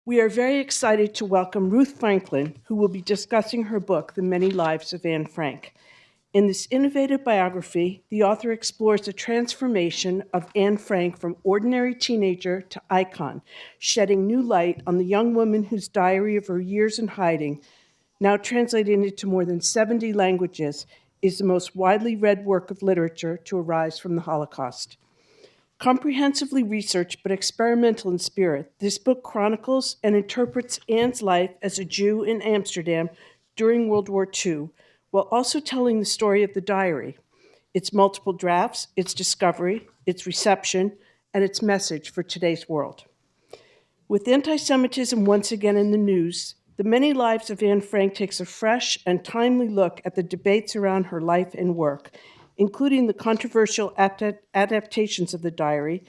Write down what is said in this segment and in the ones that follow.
We are very excited to welcome Ruth Franklin, who will be discussing her book, The Many Lives of Anne Frank. In this innovative biography, the author explores the transformation of Anne Frank from ordinary teenager to icon, shedding new light on the young woman whose diary of her years in hiding, now translated into more than 70 languages, is the most widely read work of literature to arise from the Holocaust. Comprehensively researched but experimental in spirit, this book chronicles and interprets Anne's life as a Jew in Amsterdam during World War II, while also telling the story of the diary, its multiple drafts, its discovery, its reception, and its message for today's world. With anti-Semitism once again in the news, The Many Lives of Anne Frank takes a fresh and timely look at the debates around her life and work, including the controversial adaptations of the diary,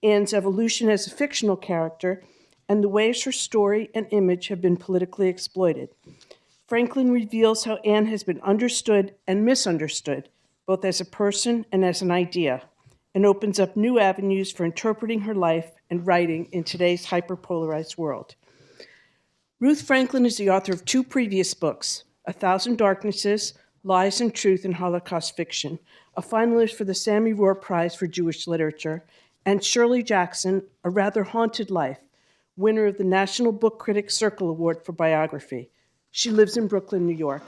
Anne's evolution as a fictional character, and the ways her story and image have been politically exploited. Franklin reveals how Anne has been understood and misunderstood, both as a person and as an idea, and opens up new avenues for interpreting her life and writing in today's hyperpolarized world. Ruth Franklin is the author of two previous books, A Thousand Darknesses, Lies and Truth in Holocaust Fiction, a finalist for the Sammy Rohr Prize for Jewish Literature, and Shirley Jackson, A Rather Haunted Life, winner of the National Book Critics Circle Award for Biography. She lives in Brooklyn, New York.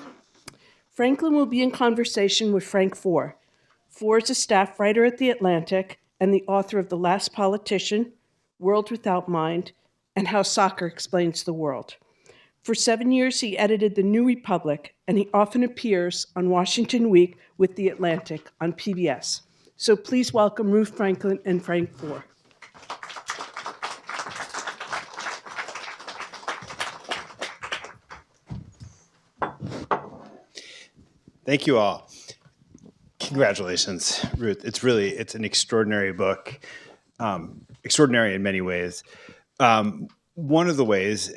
Franklin will be in conversation with Frank Foer. Foer is a staff writer at The Atlantic and the author of The Last Politician, World Without Mind, and How Soccer Explains the World. For 7 years, he edited The New Republic, and he often appears on Washington Week with The Atlantic on PBS. So please welcome Ruth Franklin and Frank Foer. Thank you all. Congratulations, Ruth. It's an extraordinary book, extraordinary in many ways. One of the ways,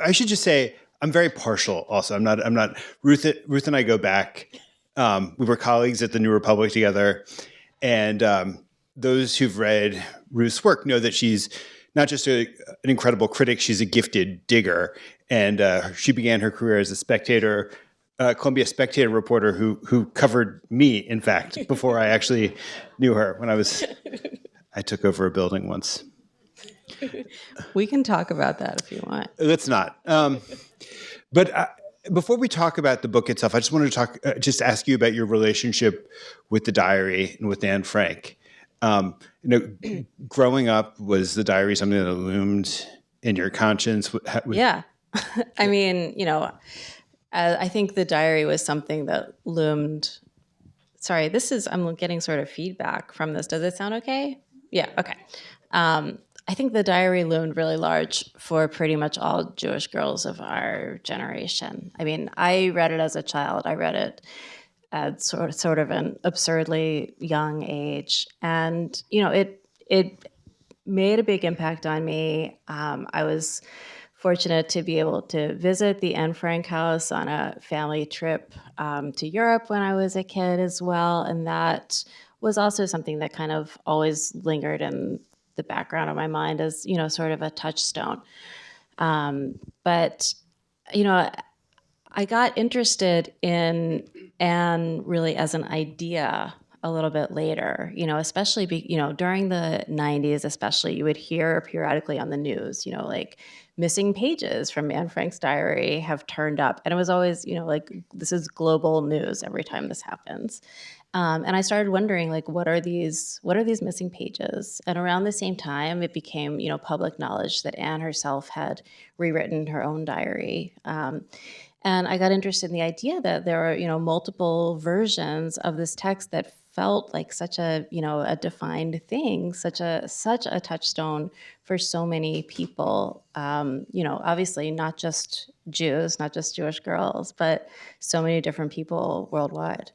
I should just say, I'm very partial also. I'm not, Ruth and I go back. We were colleagues at the New Republic together. And those who've read Ruth's work know that she's not just an incredible critic, she's a gifted digger. And she began her career as a Spectator, Columbia Spectator reporter who covered me, in fact, before I actually knew her when I took over a building once. We can talk about that if you want. Let's not. But before we talk about the book itself, I just wanted to just ask you about your relationship with the diary and with Anne Frank. Growing up, was the diary something that loomed in your conscience? Yeah. I mean, I think the diary was something that loomed. Sorry, I'm getting sort of feedback from this. Does it sound okay? Yeah, okay. I think the diary loomed really large for pretty much all Jewish girls of our generation. I mean, I read it as a child. I read it at sort of an absurdly young age. And, it made a big impact on me. I was fortunate to be able to visit the Anne Frank house on a family trip to Europe when I was a kid as well. And that was also something that kind of always lingered in the background of my mind as, sort of a touchstone. But, I got interested in Anne really as an idea a little bit later, especially, during the 90s, especially, you would hear periodically on the news, like missing pages from Anne Frank's diary have turned up. And it was always, this is global news every time this happens. And I started wondering, what are these missing pages? And around the same time, it became, public knowledge that Anne herself had rewritten her own diary. And I got interested in the idea that there are, multiple versions of this text that felt like such a, a defined thing, such a touchstone for so many people. Obviously not just Jews, not just Jewish girls, but so many different people worldwide.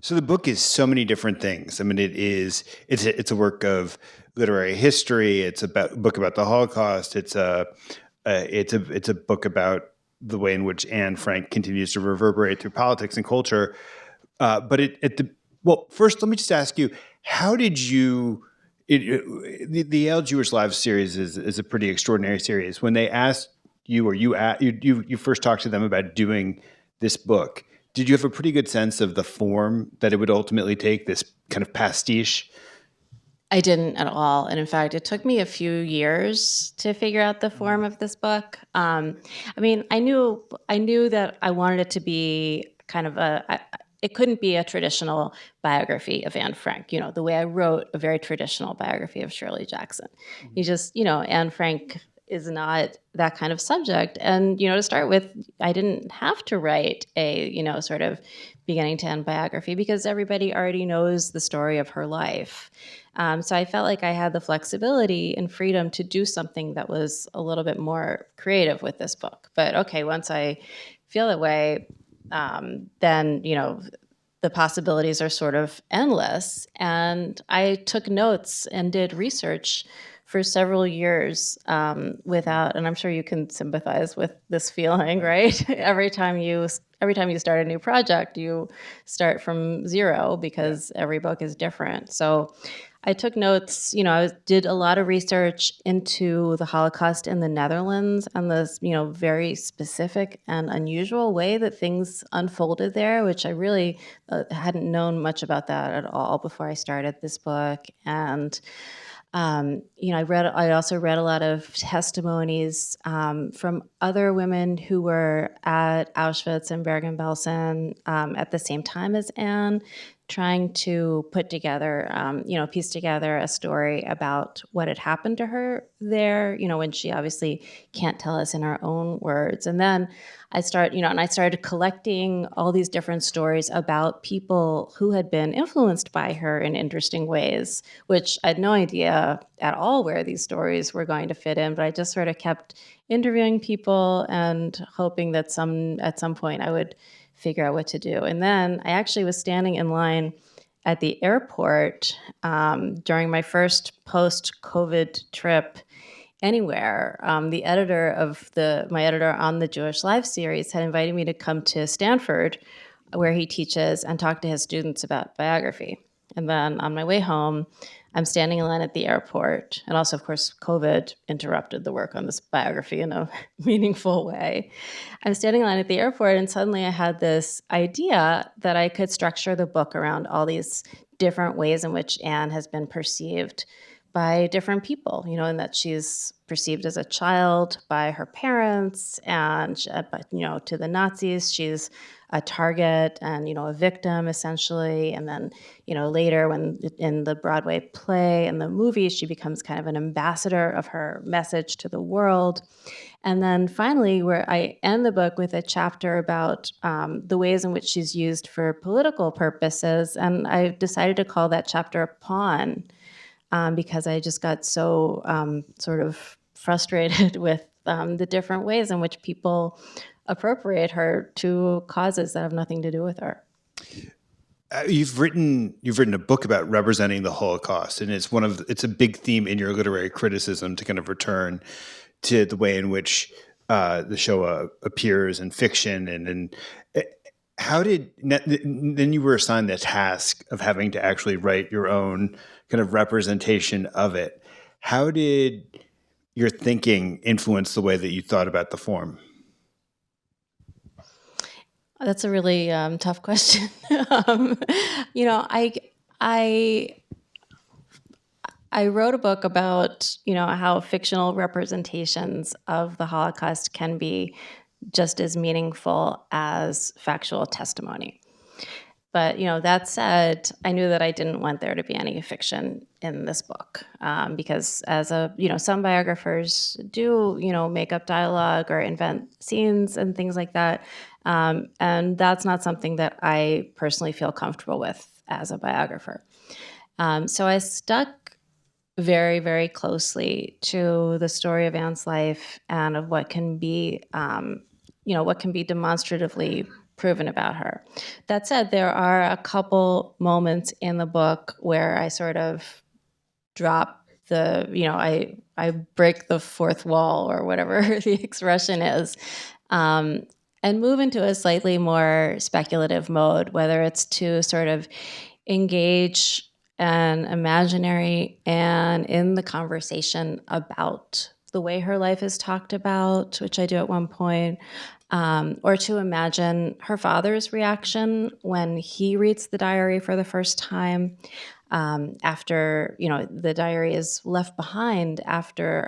So the book is so many different things. I mean, it's a work of literary history. It's a book about the Holocaust. It's a book about the way in which Anne Frank continues to reverberate through politics and culture. But first, let me just ask you, how did you the Yale Jewish Lives series is a pretty extraordinary series. When they asked you, or you first talked to them about doing this book, did you have a pretty good sense of the form that it would ultimately take, this kind of pastiche? I didn't at all. And in fact, it took me a few years to figure out the form of this book. I mean, I knew that I wanted it to be kind of it couldn't be a traditional biography of Anne Frank, the way I wrote a very traditional biography of Shirley Jackson. You just, Anne Frank is not that kind of subject. And, to start with, I didn't have to write a, sort of beginning to end biography because everybody already knows the story of her life. So I felt like I had the flexibility and freedom to do something that was a little bit more creative with this book. But okay, once I feel that way, then, the possibilities are sort of endless. And I took notes and did research for several years without, and I'm sure you can sympathize with this feeling, right? Every time you start a new project, you start from zero because every book is different. So I took notes, I did a lot of research into the Holocaust in the Netherlands and this, very specific and unusual way that things unfolded there, which I really hadn't known much about that at all before I started this book. And I also read a lot of testimonies from other women who were at Auschwitz and Bergen-Belsen at the same time as Anne, trying to put together, piece together a story about what had happened to her there, when she obviously can't tell us in her own words. And then I started collecting all these different stories about people who had been influenced by her in interesting ways, which I had no idea at all where these stories were going to fit in, but I just sort of kept interviewing people and hoping that at some point I would figure out what to do. And then I actually was standing in line at the airport during my first post-COVID trip anywhere. The editor of my editor on the Jewish Life series had invited me to come to Stanford, where he teaches, and talk to his students about biography. And then on my way home, I'm standing in line at the airport. And also, of course, COVID interrupted the work on this biography in a meaningful way. I'm standing in line at the airport, and suddenly I had this idea that I could structure the book around all these different ways in which Anne has been perceived by different people, and that she's perceived as a child by her parents, and but to the Nazis, she's a target and a victim essentially. And then later, when in the Broadway play and the movie, she becomes kind of an ambassador of her message to the world. And then finally, where I end the book with a chapter about the ways in which she's used for political purposes, and I decided to call that chapter "Pawn." Because I just got so sort of frustrated with the different ways in which people appropriate her to causes that have nothing to do with her. You've written a book about representing the Holocaust, and it's a big theme in your literary criticism to kind of return to the way in which the Shoah appears in fiction, and how did then you were assigned the task of having to actually write your own kind of representation of it. How did your thinking influence the way that you thought about the form? That's a really tough question. I wrote a book about how fictional representations of the Holocaust can be just as meaningful as factual testimony. But, that said, I knew that I didn't want there to be any fiction in this book because some biographers do, make up dialogue or invent scenes and things like that. And that's not something that I personally feel comfortable with as a biographer. So I stuck very, very closely to the story of Anne's life and of what can be, demonstratively proven about her. That said, there are a couple moments in the book where I sort of drop I break the fourth wall or whatever the expression is, and move into a slightly more speculative mode, whether it's to sort of engage and imaginary Anne in the conversation about the way her life is talked about, which I do at one point, or to imagine her father's reaction when he reads the diary for the first time, after, the diary is left behind after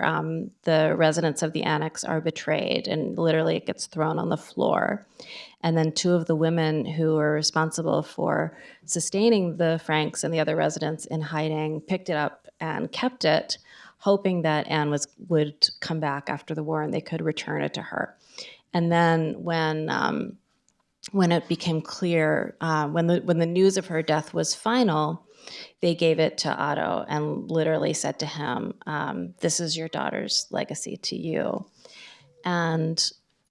the residents of the annex are betrayed, and literally it gets thrown on the floor. And then two of the women who were responsible for sustaining the Franks and the other residents in hiding picked it up and kept it, hoping that Anne would come back after the war and they could return it to her. And then when it became clear, when the news of her death was final, they gave it to Otto and literally said to him, "This is your daughter's legacy to you." And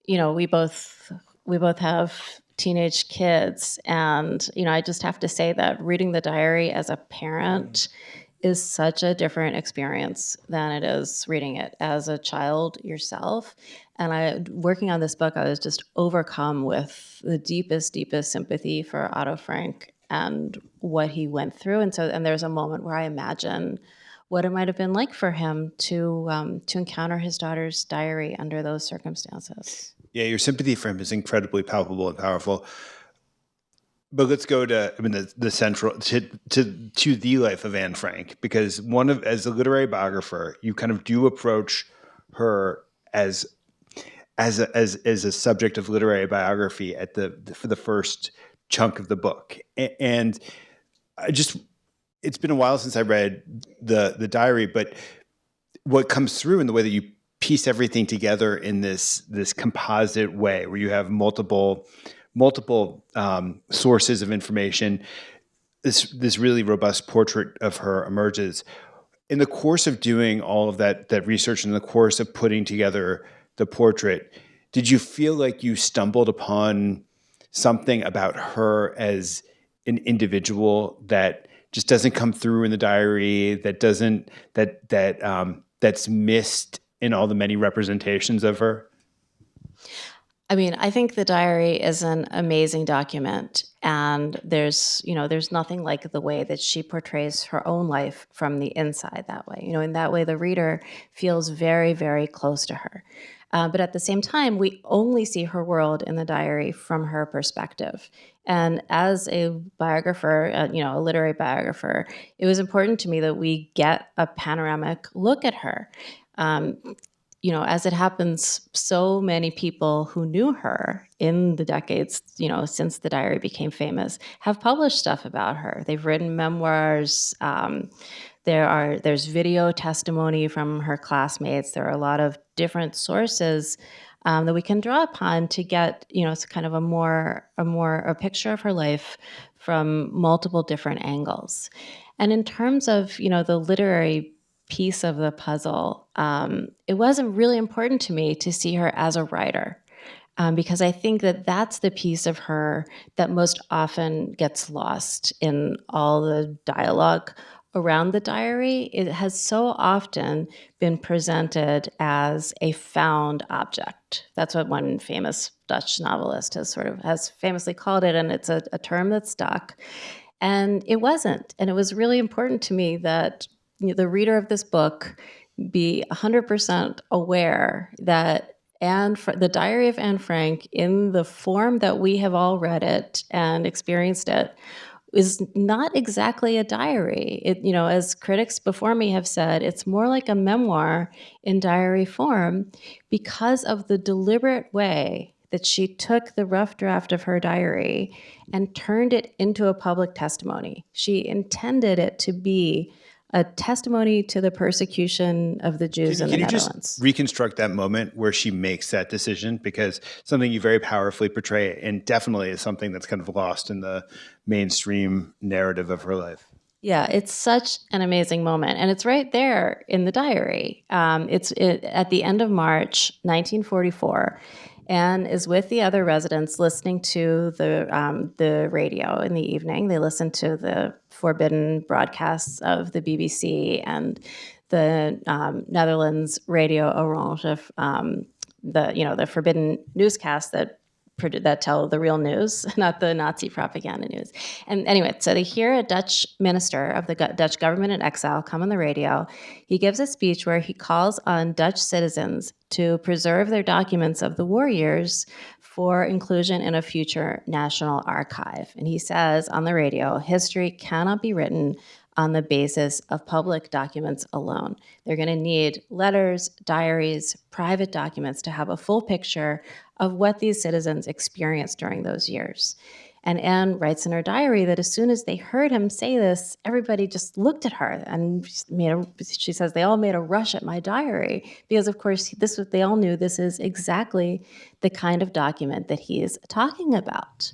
we both have teenage kids, and I just have to say that reading the diary as a parent is such a different experience than it is reading it as a child yourself. And working on this book, I was just overcome with the deepest sympathy for Otto Frank and what he went through. And there's a moment where I imagine what it might have been like for him to encounter his daughter's diary under those circumstances. Yeah, your sympathy for him is incredibly palpable and powerful. But let's go to the central to the life of Anne Frank, because as a literary biographer, you kind of do approach her as a subject of literary biography for the first chunk of the book. And it's been a while since I read the diary, but what comes through in the way that you piece everything together in this composite way, where you have multiple sources of information, this really robust portrait of her emerges. In the course of doing all of that research, in the course of putting together the portrait, did you feel like you stumbled upon something about her as an individual that just doesn't come through in the diary, that's missed in all the many representations of her? I mean, I think the diary is an amazing document, and there's nothing like the way that she portrays her own life from the inside that way. In that way, the reader feels very, very close to her. But at the same time, we only see her world in the diary from her perspective. And as a biographer, a literary biographer, it was important to me that we get a panoramic look at her. As it happens, so many people who knew her in the decades, since the diary became famous, have published stuff about her. They've written memoirs. There's video testimony from her classmates. There are a lot of different sources that we can draw upon to get, it's kind of a picture of her life from multiple different angles. And in terms of, the literary piece of the puzzle, it wasn't really important to me to see her as a writer, because I think that that's the piece of her that most often gets lost in all the dialogue around the diary. It has so often been presented as a found object. That's what one famous Dutch novelist has famously called it, and it's a term that's stuck. And it wasn't. And it was really important to me that the reader of this book be 100% aware that the Diary of Anne Frank, in the form that we have all read it and experienced it, is not exactly a diary. As critics before me have said, it's more like a memoir in diary form because of the deliberate way that she took the rough draft of her diary and turned it into a public testimony. She intended it to be a testimony to the persecution of the Jews in the Netherlands. Can you just reconstruct that moment where she makes that decision? Because something you very powerfully portray, and definitely is something that's kind of lost in the mainstream narrative of her life. Yeah, it's such an amazing moment. And it's right there in the diary. It's at the end of March 1944. Anne is with the other residents listening to the radio in the evening. They listen to the forbidden broadcasts of the BBC and the Netherlands Radio Orange, the forbidden newscast that that tell the real news, not the Nazi propaganda news. And anyway, so they hear a Dutch minister of the Dutch government in exile come on the radio. He gives a speech where he calls on Dutch citizens to preserve their documents of the war years for inclusion in a future national archive. And he says on the radio, history cannot be written on the basis of public documents alone. They're going to need letters, diaries, private documents to have a full picture of what these citizens experienced during those years. And Anne writes in her diary that as soon as they heard him say this, everybody just looked at her and she says they all made a rush at my diary because, of course, they all knew this is exactly the kind of document that he is talking about.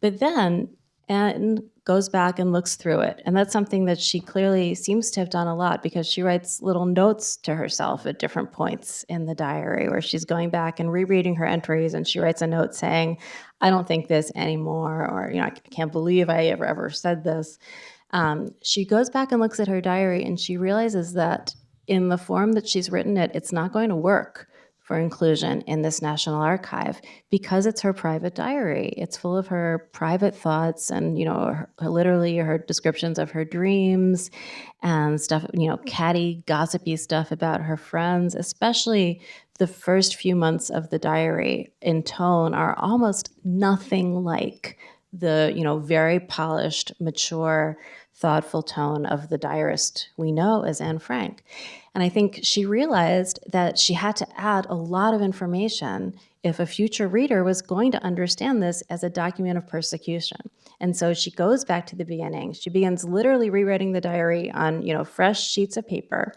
But then Anne goes back and looks through it. And that's something that she clearly seems to have done a lot because she writes little notes to herself at different points in the diary where she's going back and rereading her entries, and she writes a note saying, I don't think this anymore, or, I can't believe I ever said this. She goes back and looks at her diary and she realizes that in the form that she's written it, it's not going to work for inclusion in this National Archive because it's her private diary. It's full of her private thoughts and, literally her descriptions of her dreams and stuff, catty, gossipy stuff about her friends, especially the first few months of the diary in tone are almost nothing like the, very polished, mature, thoughtful tone of the diarist we know as Anne Frank. And I think she realized that she had to add a lot of information if a future reader was going to understand this as a document of persecution. And so she goes back to the beginning. She begins literally rewriting the diary on, fresh sheets of paper.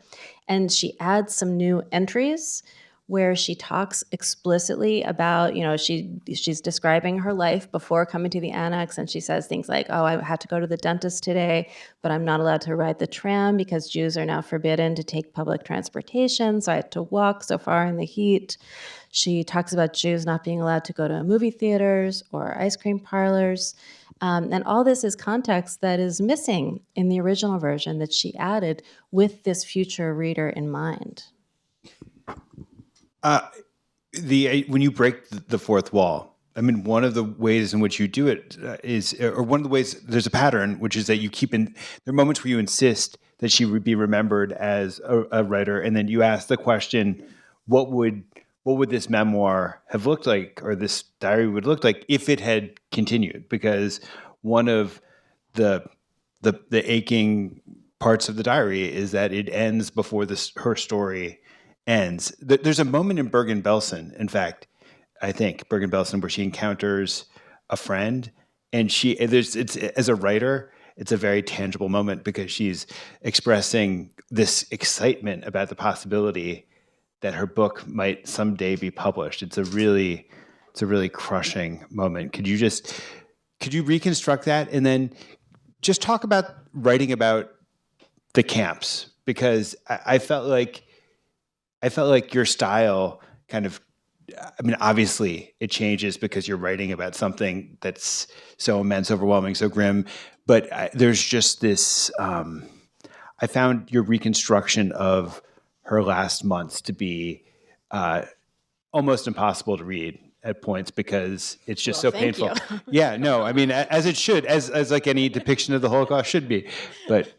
And she adds some new entries where she talks explicitly about, she's describing her life before coming to the annex, and she says things like, oh, I had to go to the dentist today, but I'm not allowed to ride the tram because Jews are now forbidden to take public transportation, so I had to walk so far in the heat. She talks about Jews not being allowed to go to movie theaters or ice cream parlors. And all this is context that is missing in the original version that she added with this future reader in mind. When you break the fourth wall, I mean, one of the ways in which you do it one of the ways, there's a pattern, which is that you there are moments where you insist that she would be remembered as a writer, and then you ask the question, what would this memoir have looked like, or this diary would look like if it had continued? Because one of the aching parts of the diary is that it ends before her story ends. There's a moment in Bergen-Belsen, in fact, I think Bergen-Belsen, where she encounters a friend, and as a writer, it's a very tangible moment because she's expressing this excitement about the possibility that her book might someday be published. It's a really crushing moment. Could you reconstruct that, and then just talk about writing about the camps? Because I felt like your style kind of, I mean, obviously it changes because you're writing about something that's so immense, overwhelming, so grim. But there's just this, I found your reconstruction of her last months to be almost impossible to read at points because it's just so painful. Yeah, no, I mean, as it should, as like any depiction of the Holocaust should be. But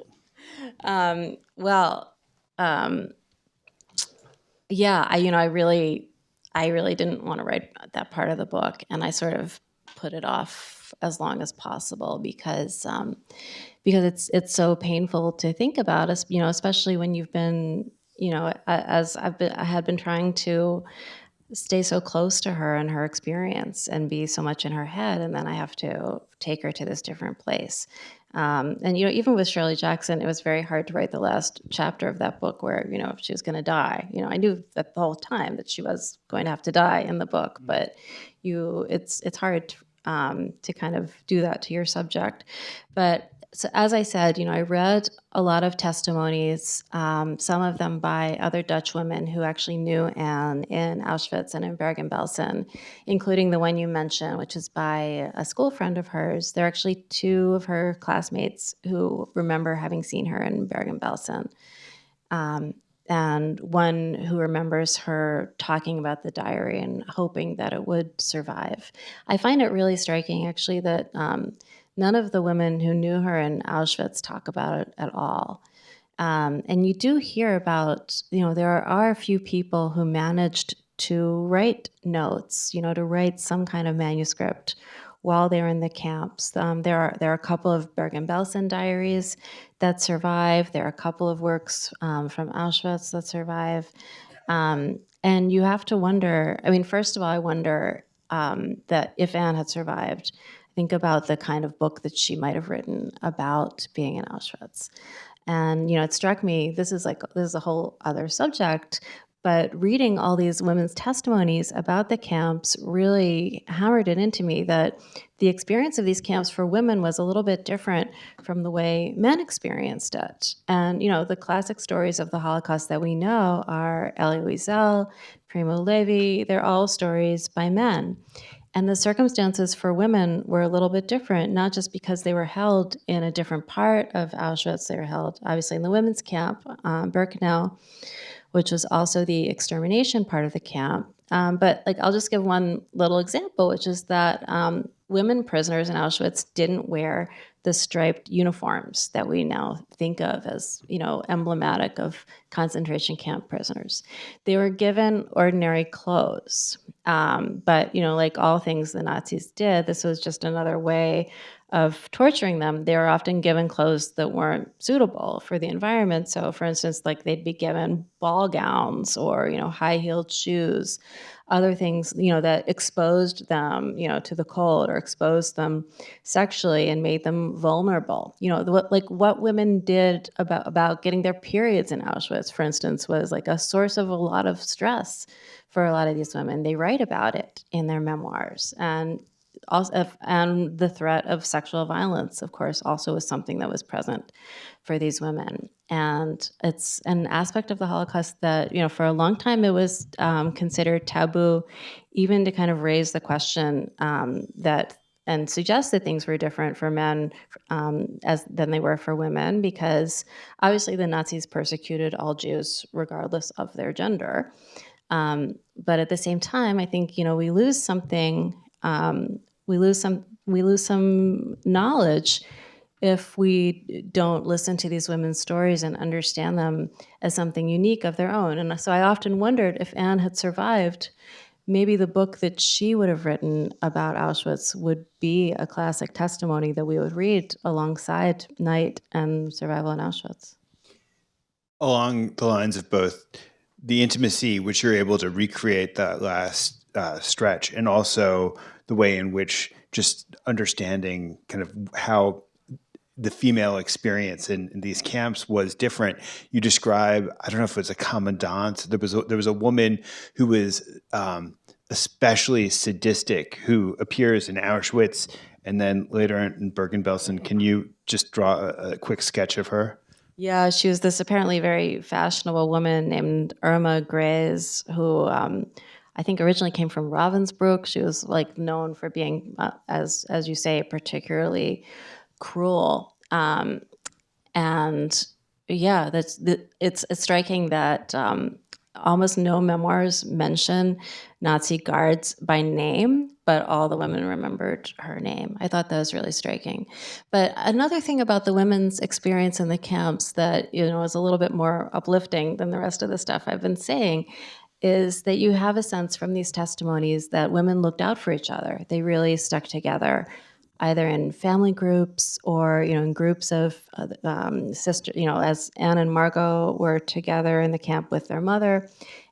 yeah, I really didn't want to write that part of the book, and I sort of put it off as long as possible because it's so painful to think about, especially when you've been, I had been trying to stay so close to her and her experience and be so much in her head, and then I have to take her to this different place. And even with Shirley Jackson, it was very hard to write the last chapter of that book where, she was going to die. I knew that the whole time that she was going to have to die in the book, but it's hard to kind of do that to your subject. But so as I said, I read a lot of testimonies, some of them by other Dutch women who actually knew Anne in Auschwitz and in Bergen-Belsen, including the one you mentioned, which is by a school friend of hers. There are actually two of her classmates who remember having seen her in Bergen-Belsen. and one who remembers her talking about the diary and hoping that it would survive. I find it really striking, actually, that none of the women who knew her in Auschwitz talk about it at all. And you do hear about, there are a few people who managed to write notes, to write some kind of manuscript while they were in the camps. There are a couple of Bergen-Belsen diaries that survive. There are a couple of works from Auschwitz that survive. And you have to wonder, first of all, I wonder that if Anne had survived, think about the kind of book that she might have written about being in Auschwitz. And, it struck me, this is a whole other subject, but reading all these women's testimonies about the camps really hammered it into me that the experience of these camps for women was a little bit different from the way men experienced it. And, the classic stories of the Holocaust that we know are Elie Wiesel, Primo Levi, they're all stories by men. And the circumstances for women were a little bit different, not just because they were held in a different part of Auschwitz. They were held, obviously, in the women's camp, Birkenau, which was also the extermination part of the camp. But I'll just give one little example, which is that women prisoners in Auschwitz didn't wear the striped uniforms that we now think of as, emblematic of concentration camp prisoners. They were given ordinary clothes. But, like all things the Nazis did, this was just another way of torturing them. They were often given clothes that weren't suitable for the environment. So, for instance, they'd be given ball gowns or, high-heeled shoes, other things, that exposed them, to the cold or exposed them sexually and made them vulnerable. What women did about getting their periods in Auschwitz, for instance, was a source of a lot of stress for a lot of these women. They write about it in their memoirs. And the threat of sexual violence, of course, also was something that was present for these women. And it's an aspect of the Holocaust that, for a long time it was considered taboo, even to kind of raise the question and suggest that things were different for men than they were for women, because obviously the Nazis persecuted all Jews regardless of their gender. But at the same time, I think, we lose something. We lose some knowledge if we don't listen to these women's stories and understand them as something unique of their own. And so I often wondered if Anne had survived, maybe the book that she would have written about Auschwitz would be a classic testimony that we would read alongside Night and Survival in Auschwitz. Along the lines of both the intimacy, which you're able to recreate that last stretch, and also the way in which just understanding kind of how the female experience in these camps was different. You describe, I don't know if it was a commandant. There was a woman who was especially sadistic, who appears in Auschwitz and then later in Bergen-Belsen. Can you just draw a quick sketch of her? Yeah, she was this apparently very fashionable woman named Irma Grez, who I think originally came from Ravensbrück. She was known for being, as you say, particularly cruel. And yeah, it's striking that almost no memoirs mention Nazi guards by name, but all the women remembered her name. I thought that was really striking. But another thing about the women's experience in the camps that, is a little bit more uplifting than the rest of the stuff I've been saying is that you have a sense from these testimonies that women looked out for each other. They really stuck together, either in family groups or, in groups of sisters, as Anne and Margot were together in the camp with their mother,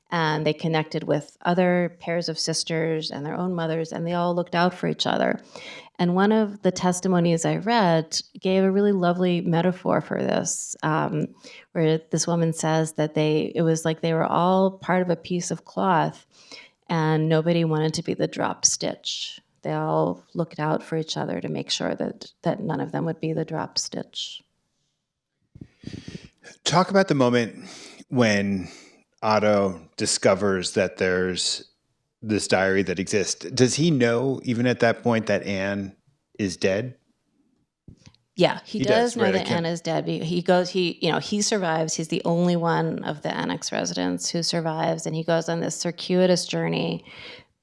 and they connected with other pairs of sisters and their own mothers, and they all looked out for each other. And one of the testimonies I read gave a really lovely metaphor for this, where this woman says that it was like they were all part of a piece of cloth, and nobody wanted to be the drop stitch. They all looked out for each other to make sure that none of them would be the drop stitch. Talk about the moment when Otto discovers that there's this diary that exists. Does he know, even at that point, that Anne is dead? Yeah, he does, does know right? that Anne is dead. He survives. He's the only one of the annex residents who survives, and he goes on this circuitous journey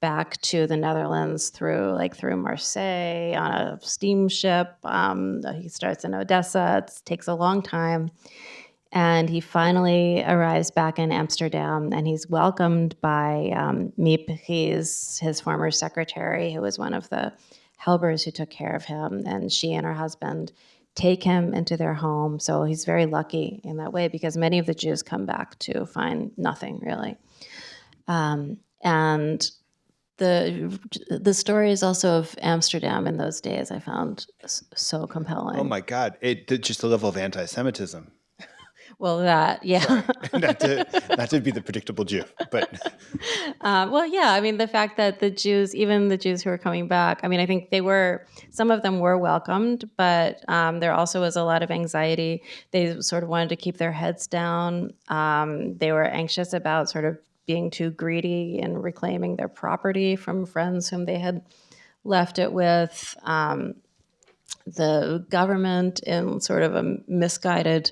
back to the Netherlands through Marseille on a steamship. He starts in Odessa. It takes a long time. And he finally arrives back in Amsterdam, and he's welcomed by Miep, his former secretary, who was one of the helpers who took care of him. And she and her husband take him into their home. So he's very lucky in that way, because many of the Jews come back to find nothing, really. And the stories also of Amsterdam in those days I found so compelling. Oh my God! Just the level of anti-Semitism. Well, that, yeah. Sorry. not to be the predictable Jew, but Well, yeah. I mean, the fact that even the Jews who were coming back, I mean, I think some of them were welcomed, but there also was a lot of anxiety. They sort of wanted to keep their heads down. They were anxious about sort of being too greedy and reclaiming their property from friends whom they had left it with. The government, in sort of a misguided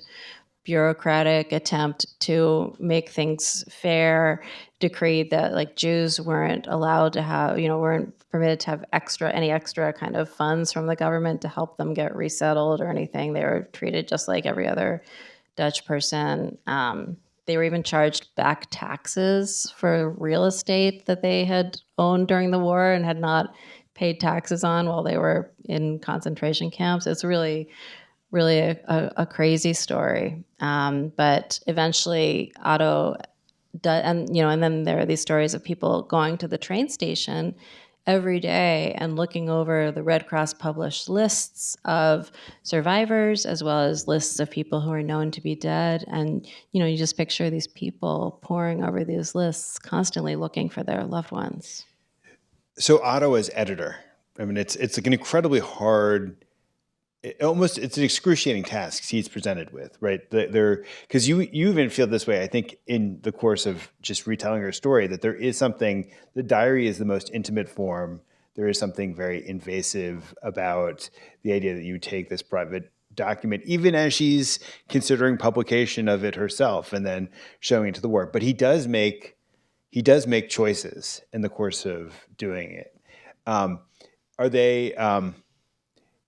bureaucratic attempt to make things fair, decreed that Jews weren't allowed to have, weren't permitted to have any extra kind of funds from the government to help them get resettled or anything. They were treated just like every other Dutch person. They were even charged back taxes for real estate that they had owned during the war and had not paid taxes on while they were in concentration camps. It's really a crazy story. But eventually Otto and then there are these stories of people going to the train station every day and looking over the Red Cross published lists of survivors, as well as lists of people who are known to be dead. And, you just picture these people poring over these lists, constantly looking for their loved ones. So Otto as editor, I mean, it's like an incredibly hard, it's an excruciating task he's presented with, right? Because you even feel this way, I think, in the course of just retelling her story, that there is something, the diary is the most intimate form. There is something very invasive about the idea that you take this private document, even as she's considering publication of it herself and then showing it to the world. But he does make choices in the course of doing it. Are they?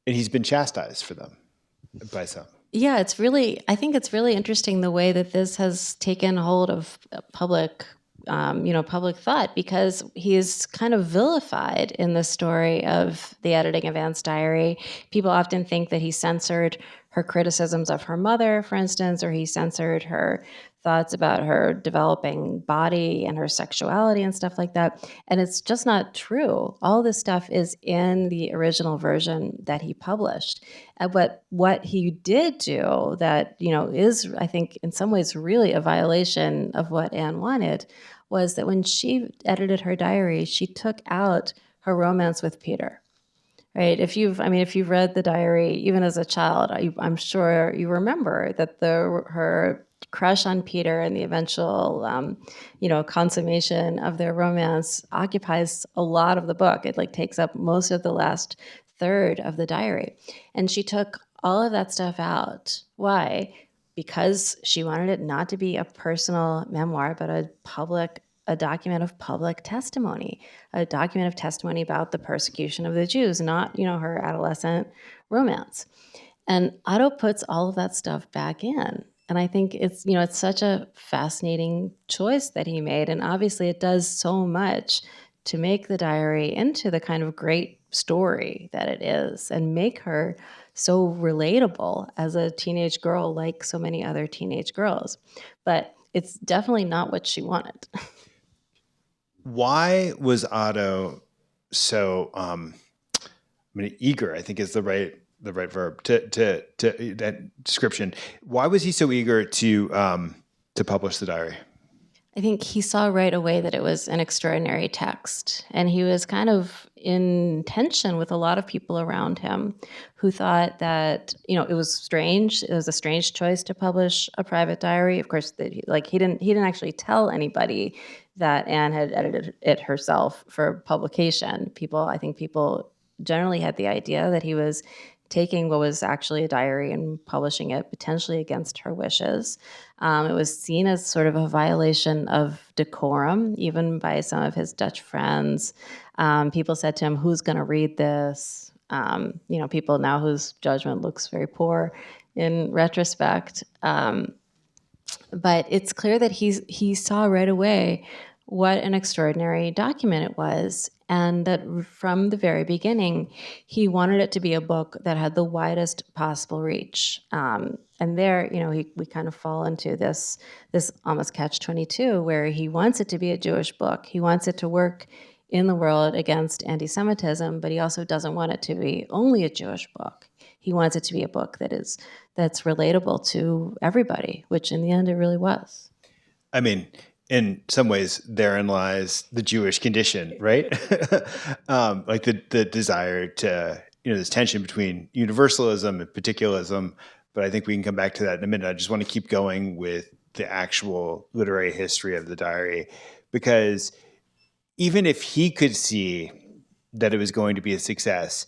And he's been chastised for them by some. Yeah, I think it's really interesting the way that this has taken hold of public thought, because he is kind of vilified in the story of the editing of Anne's diary. People often think that he censored her criticisms of her mother, for instance, or he censored her thoughts about her developing body and her sexuality and stuff like that. And it's just not true. All this stuff is in the original version that he published. But what he did do that, is, I think, in some ways really a violation of what Anne wanted, was that when she edited her diary, she took out her romance with Peter. Right? If you've read the diary, even as a child, I'm sure you remember that her crush on Peter and the eventual, consummation of their romance occupies a lot of the book. It takes up most of the last third of the diary. And she took all of that stuff out. Why? Because she wanted it not to be a personal memoir, but a document of public testimony, a document of testimony about the persecution of the Jews, not, her adolescent romance. And Otto puts all of that stuff back in. And I think it's such a fascinating choice that he made. And obviously it does so much to make the diary into the kind of great story that it is and make her so relatable as a teenage girl, like so many other teenage girls. But it's definitely not what she wanted. Why was Otto so eager, I think is the right verb to that description. Why was he so eager to publish the diary? I think he saw right away that it was an extraordinary text, and he was kind of in tension with a lot of people around him who thought that, it was strange. It was a strange choice to publish a private diary. Of course, he didn't actually tell anybody that Anne had edited it herself for publication. I think people generally had the idea that he was taking what was actually a diary and publishing it potentially against her wishes. It was seen as sort of a violation of decorum, even by some of his Dutch friends. People said to him, "Who's going to read this?" People now whose judgment looks very poor in retrospect. But it's clear that he saw right away what an extraordinary document it was, and that from the very beginning, he wanted it to be a book that had the widest possible reach. And there, we kind of fall into this almost catch-22, where he wants it to be a Jewish book. He wants it to work in the world against anti-Semitism, but he also doesn't want it to be only a Jewish book. He wants it to be a book that's relatable to everybody, which in the end it really was. I mean, in some ways, therein lies the Jewish condition, right? Like the desire to, this tension between universalism and particularism. But I think we can come back to that in a minute. I just want to keep going with the actual literary history of the diary, because even if he could see that it was going to be a success,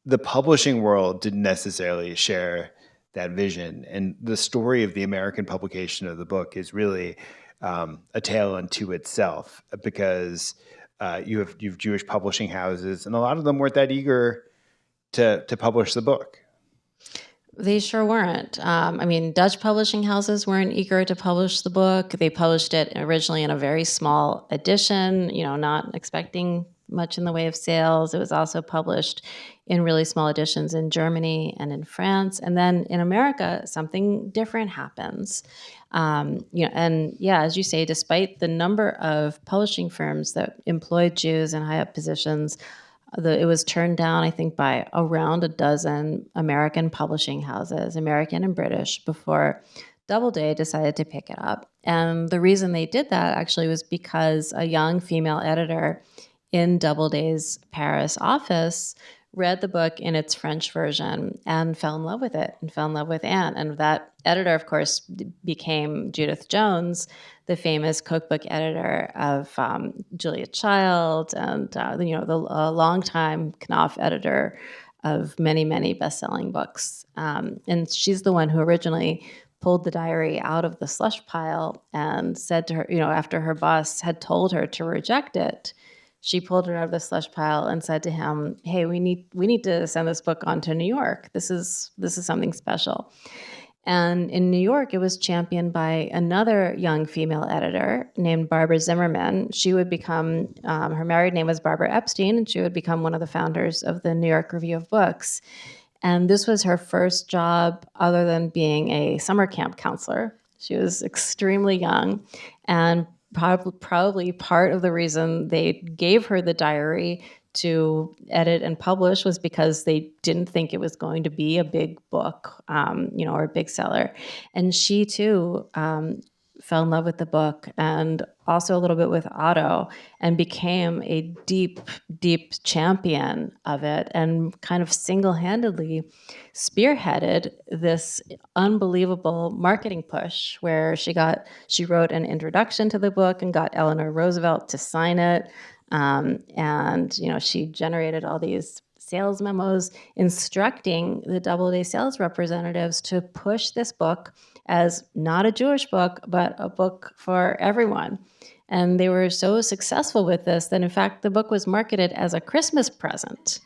the publishing world didn't necessarily share that vision. And the story of the American publication of the book is really a tale unto itself, because you have Jewish publishing houses, and a lot of them weren't that eager to publish the book. They sure weren't. Dutch publishing houses weren't eager to publish the book. They published it originally in a very small edition, not expecting much in the way of sales. It was also published in really small editions in Germany and in France. And then in America, something different happens. As you say, despite the number of publishing firms that employed Jews in high up positions, it was turned down, I think, by around a dozen American publishing houses, American and British, before Doubleday decided to pick it up. And the reason they did that actually was because a young female editor in Doubleday's Paris office read the book in its French version and fell in love with it, and fell in love with Anne. And that editor, of course, became Judith Jones, the famous cookbook editor of Julia Child, and the longtime Knopf editor of many, many best-selling books. And she's the one who originally pulled the diary out of the slush pile and said to her, after her boss had told her to reject it, she pulled it out of the slush pile and said to him, "Hey, we need to send this book on to New York. This is something special." And in New York, it was championed by another young female editor named Barbara Zimmerman. She would become, her married name was Barbara Epstein, and she would become one of the founders of the New York Review of Books. And this was her first job other than being a summer camp counselor. She was extremely young, and probably part of the reason they gave her the diary to edit and publish was because they didn't think it was going to be a big book, or a big seller. And she too fell in love with the book, and also a little bit with Otto, and became a deep, deep champion of it, and kind of single-handedly spearheaded this unbelievable marketing push where she wrote an introduction to the book and got Eleanor Roosevelt to sign it. She generated all these sales memos instructing the Doubleday sales representatives to push this book as not a Jewish book, but a book for everyone. And they were so successful with this that, in fact, the book was marketed as a Christmas present,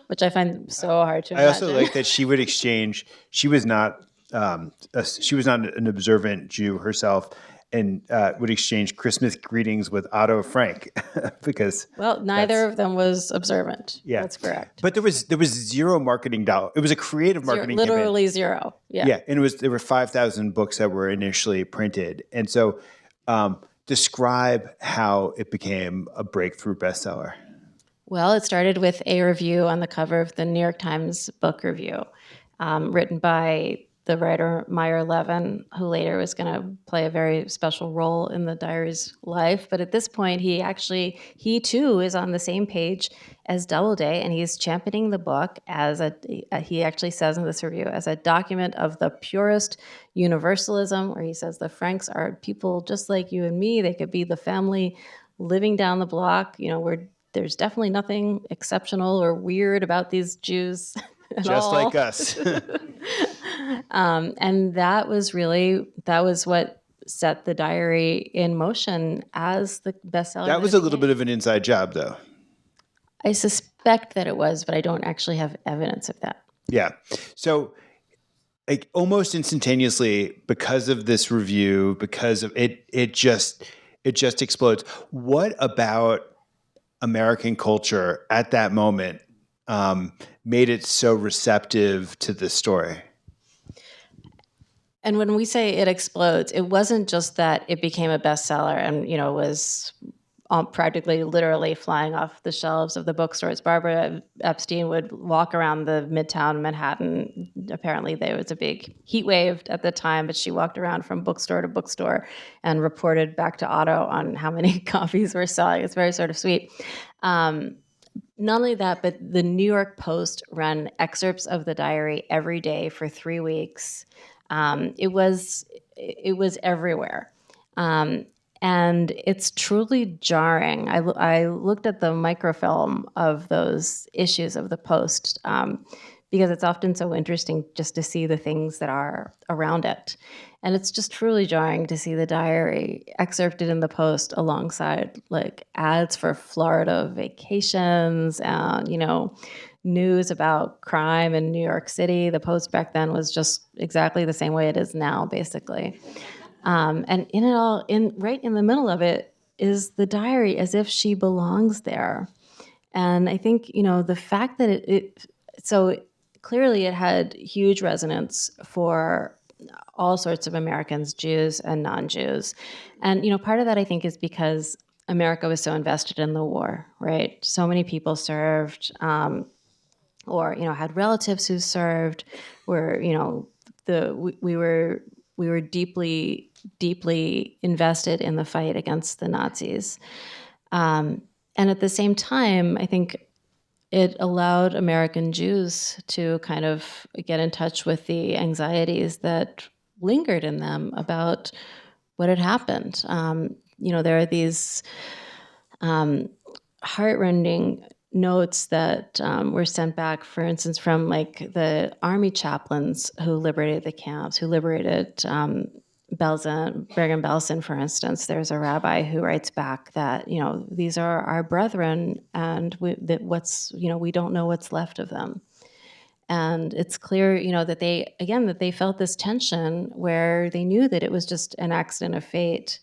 which I find so hard to imagine. I also like that she would exchange. She was not an observant Jew herself, and would exchange Christmas greetings with Otto Frank because neither of them was observant. Yeah, that's correct. But there was zero marketing dollar. It was a creative marketing campaign. Literally zero. Yeah, and there were 5,000 books that were initially printed, and so describe how it became a breakthrough bestseller. Well, it started with a review on the cover of the New York Times Book Review, written by the writer Meyer Levin, who later was going to play a very special role in the diary's life. But at this point, he too is on the same page as Doubleday, and he's championing the book as he actually says in this review, as a document of the purest universalism, where he says the Franks are people just like you and me. They could be the family living down the block, where there's definitely nothing exceptional or weird about these Jews at Just all. like us. And that was what set the diary in motion as the bestseller. That was a little bit of an inside job, though. I suspect that it was, but I don't actually have evidence of that. Yeah. So like almost instantaneously, because of this review, because of it just explodes. What about American culture at that moment made it so receptive to this story? And when we say it explodes, it wasn't just that it became a bestseller and, was practically literally flying off the shelves of the bookstores. Barbara Epstein would walk around the Midtown Manhattan. Apparently there was a big heat wave at the time, but she walked around from bookstore to bookstore and reported back to Otto on how many copies were selling. It's very sort of sweet. Not only that, but the New York Post ran excerpts of the diary every day for 3 weeks. It was everywhere. And it's truly jarring. I looked at the microfilm of those issues of the Post because it's often so interesting just to see the things that are around it. And it's just truly jarring to see the diary excerpted in the Post alongside like ads for Florida vacations and, news about crime in New York City. The Post back then was just exactly the same way it is now, basically. And in it all, right in the middle of it is the diary as if she belongs there. And I think, the fact that so clearly it had huge resonance for all sorts of Americans, Jews and non-Jews. And, part of that I think is because America was so invested in the war, right? So many people served, or, had relatives who served, were, we were deeply, deeply invested in the fight against the Nazis. And at the same time, I think it allowed American Jews to kind of get in touch with the anxieties that lingered in them about what had happened. There are these heartrending notes that were sent back, for instance, from like the army chaplains who liberated the camps, who liberated Bergen-Belsen, for instance. There's a rabbi who writes back that, these are our brethren and we don't know what's left of them. And it's clear, that they felt this tension where they knew that it was just an accident of fate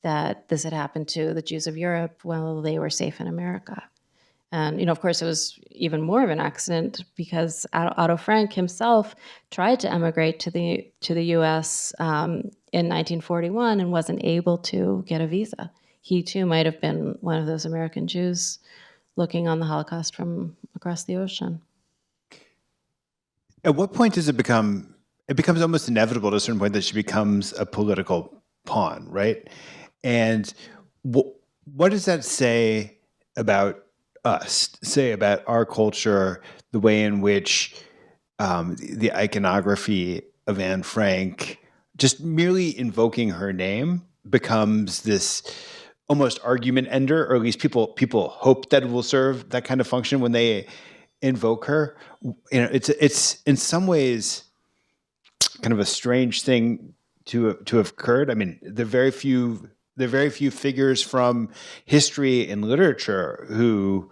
that this had happened to the Jews of Europe while they were safe in America. And, of course, it was even more of an accident because Otto Frank himself tried to emigrate to the U.S. In 1941 and wasn't able to get a visa. He, too, might have been one of those American Jews looking on the Holocaust from across the ocean. At what point does it becomes almost inevitable to a certain point that she becomes a political pawn, right? And what does that say about us, say about our culture, the way in which the iconography of Anne Frank, just merely invoking her name, becomes this almost argument ender, or at least people hope that it will serve that kind of function when they invoke her. It's in some ways kind of a strange thing to have occurred. I mean, there are very few figures from history and literature who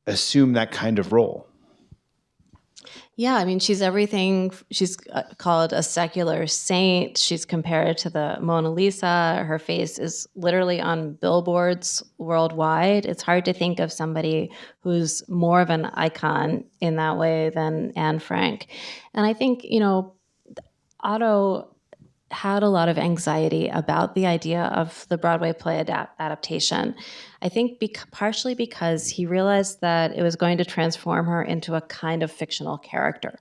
assume that kind of role. Yeah, I mean, she's everything. She's called a secular saint. She's compared to the Mona Lisa. Her face is literally on billboards worldwide. It's hard to think of somebody who's more of an icon in that way than Anne Frank. And I think, Otto had a lot of anxiety about the idea of the Broadway play adaptation. I think partially because he realized that it was going to transform her into a kind of fictional character.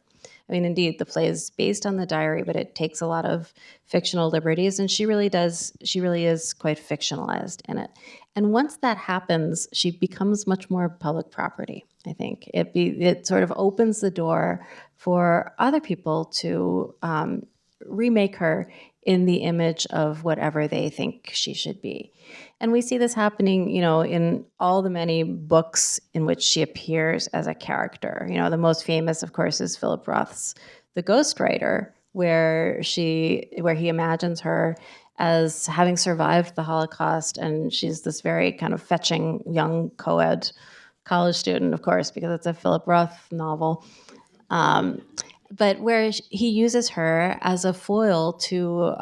I mean, indeed, the play is based on the diary, but it takes a lot of fictional liberties, and she really is quite fictionalized in it. And once that happens, she becomes much more public property, I think. It sort of opens the door for other people to remake her in the image of whatever they think she should be. And we see this happening, in all the many books in which she appears as a character. The most famous, of course, is Philip Roth's The Ghostwriter, where he imagines her as having survived the Holocaust, and she's this very kind of fetching young co-ed college student, of course, because it's a Philip Roth novel. But where he uses her as a foil to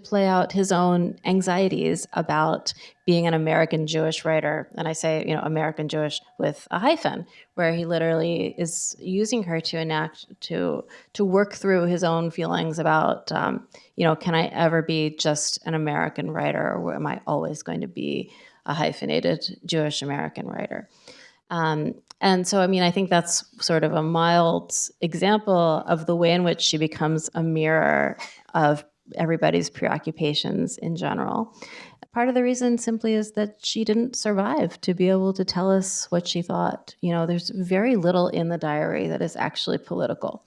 play out his own anxieties about being an American Jewish writer, and I say American Jewish with a hyphen, where he literally is using her to work through his own feelings about can I ever be just an American writer, or am I always going to be a hyphenated Jewish American writer? And so, I think that's sort of a mild example of the way in which she becomes a mirror of everybody's preoccupations in general. Part of the reason simply is that she didn't survive to be able to tell us what she thought. There's very little in the diary that is actually political.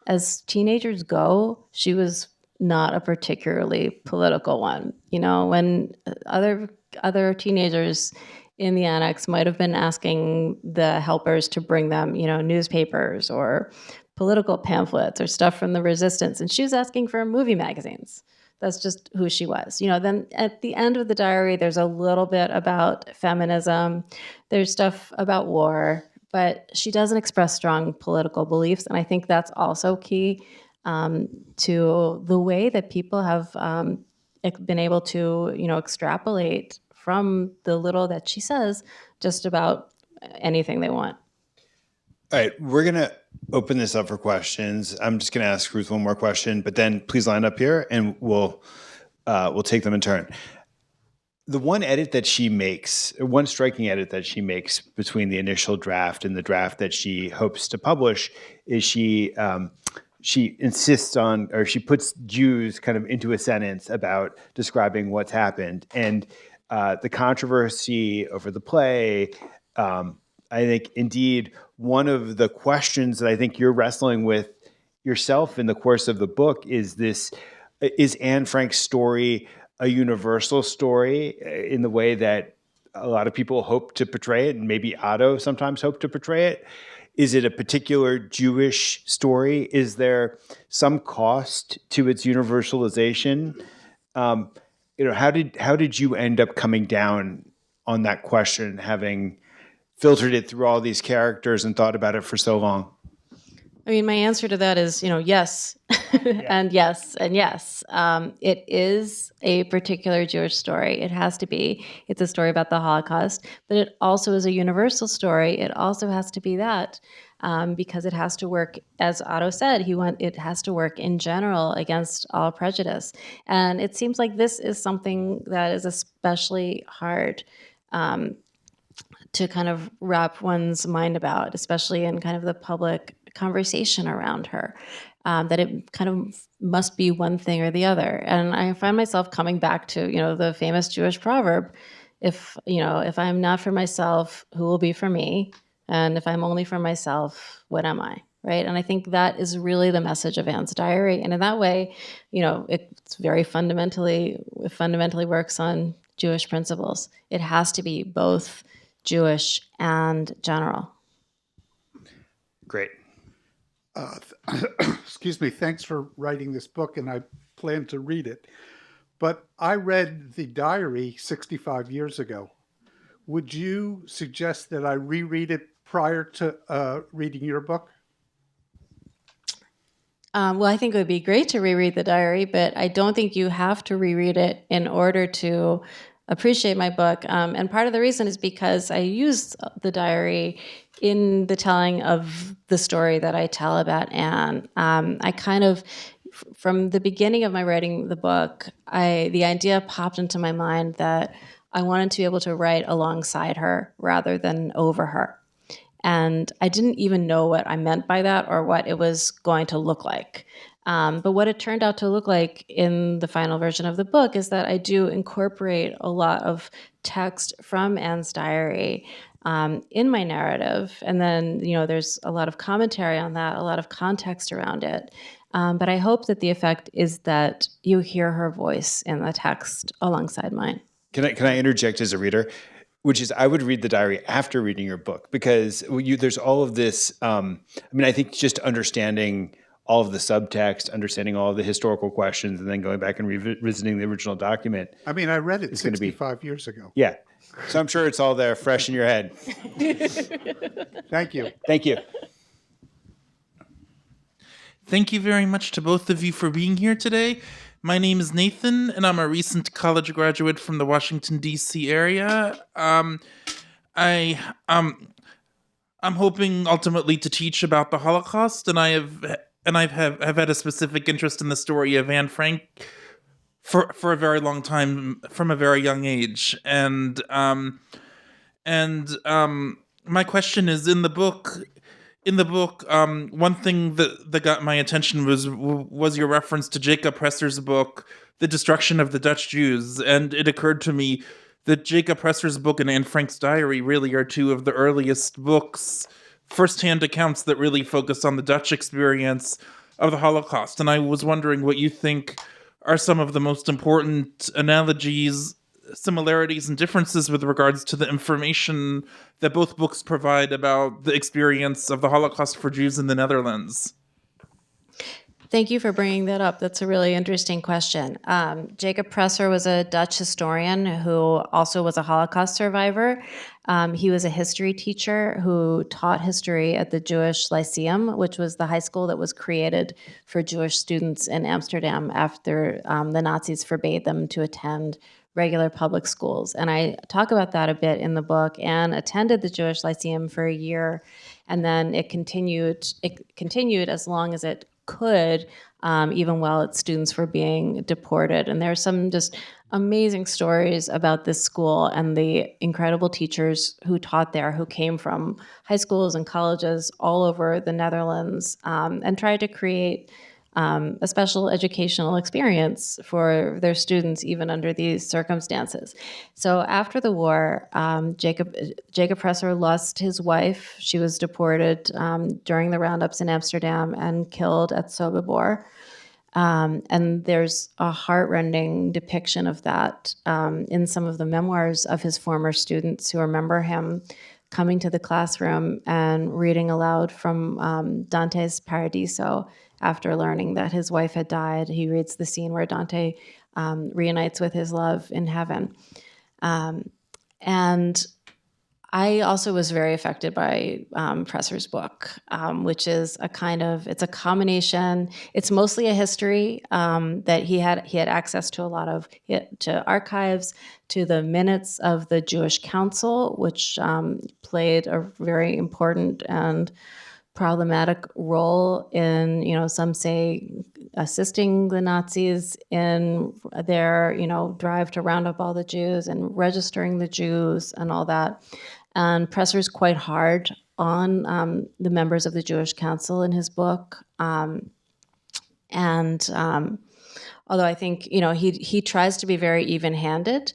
As teenagers go, she was not a particularly political one. When other teenagers in the annex might have been asking the helpers to bring them, newspapers or political pamphlets or stuff from the resistance, and she was asking for movie magazines. That's just who she was. Then at the end of the diary, there's a little bit about feminism. There's stuff about war, but she doesn't express strong political beliefs, and I think that's also key to the way that people have been able to, extrapolate from the little that she says just about anything they want. All right, we're going to open this up for questions. I'm just going to ask Ruth one more question, but then please line up here and we'll take them in turn. The one edit that she makes, one striking edit that she makes between the initial draft and the draft that she hopes to publish is she insists on, or she puts Jews kind of into a sentence about describing what's happened. And the controversy over the play, I think indeed one of the questions that I think you're wrestling with yourself in the course of the book is Anne Frank's story a universal story in the way that a lot of people hope to portray it, and maybe Otto sometimes hoped to portray it? Is it a particular Jewish story? Is there some cost to its universalization? How did you end up coming down on that question, having filtered it through all these characters and thought about it for so long? My answer to that is, yes, and yes, and yes. It is a particular Jewish story. It has to be. It's a story about the Holocaust, but it also is a universal story. It also has to be that because it has to work, as Otto said, it has to work in general against all prejudice. And it seems like this is something that is especially hard to kind of wrap one's mind about, especially in kind of the public conversation around her, that it kind of must be one thing or the other. And I find myself coming back to, the famous Jewish proverb, if I'm not for myself, who will be for me? And if I'm only for myself, what am I? Right? And I think that is really the message of Anne's diary. And in that way, it's very fundamentally works on Jewish principles. It has to be both Jewish and general. Great. Excuse me. Thanks for writing this book, and I plan to read it. But I read the diary 65 years ago. Would you suggest that I reread it prior to reading your book? Well, I think it would be great to reread the diary, but I don't think you have to reread it in order to appreciate my book. And part of the reason is because I used the diary in the telling of the story that I tell about Anne. I kind of, from the beginning of my writing the book, the idea popped into my mind that I wanted to be able to write alongside her rather than over her. And I didn't even know what I meant by that or what it was going to look like. But what it turned out to look like in the final version of the book is that I do incorporate a lot of text from Anne's diary in my narrative. And then, there's a lot of commentary on that, a lot of context around it. But I hope that the effect is that you hear her voice in the text alongside mine. Can I interject as a reader? Which is, I would read the diary after reading your book, because there's all of this. I think just understanding all of the subtext, understanding all of the historical questions, and then going back and revisiting the original document. I read it 65 years ago. Yeah. So I'm sure it's all there, fresh in your head. Thank you. Thank you. Thank you very much to both of you for being here today. My name is Nathan, and I'm a recent college graduate from the Washington, D.C. area. I'm hoping ultimately to teach about the Holocaust, and I've had a specific interest in the story of Anne Frank for a very long time, from a very young age. And my question is, in the book, one thing that got my attention was your reference to Jacob Presser's book, The Destruction of the Dutch Jews. And it occurred to me that Jacob Presser's book and Anne Frank's diary really are two of the earliest books, firsthand accounts that really focus on the Dutch experience of the Holocaust. And I was wondering what you think are some of the most important analogies, similarities, and differences with regards to the information that both books provide about the experience of the Holocaust for Jews in the Netherlands. Thank you for bringing that up. That's a really interesting question. Jacob Presser was a Dutch historian who also was a Holocaust survivor. He was a history teacher who taught history at the Jewish Lyceum, which was the high school that was created for Jewish students in Amsterdam after the Nazis forbade them to attend regular public schools. And I talk about that a bit in the book. Anne attended the Jewish Lyceum for a year, and then it continued as long as it could, even while its students were being deported. And there are some just amazing stories about this school and the incredible teachers who taught there, who came from high schools and colleges all over the Netherlands, and tried to create a special educational experience for their students, even under these circumstances. So after the war, Jacob Presser lost his wife. She was deported during the roundups in Amsterdam and killed at Sobibor. And there's a heartrending depiction of that in some of the memoirs of his former students who remember him coming to the classroom and reading aloud from Dante's Paradiso. After learning that his wife had died, he reads the scene where Dante reunites with his love in heaven. And I also was very affected by Presser's book, which is it's a combination. It's mostly a history that he had access to to archives, to the minutes of the Jewish Council, which played a very important and problematic role in, some say, assisting the Nazis in their, drive to round up all the Jews and registering the Jews and all that. And Presser's quite hard on the members of the Jewish Council in his book. Although I think, he tries to be very even-handed,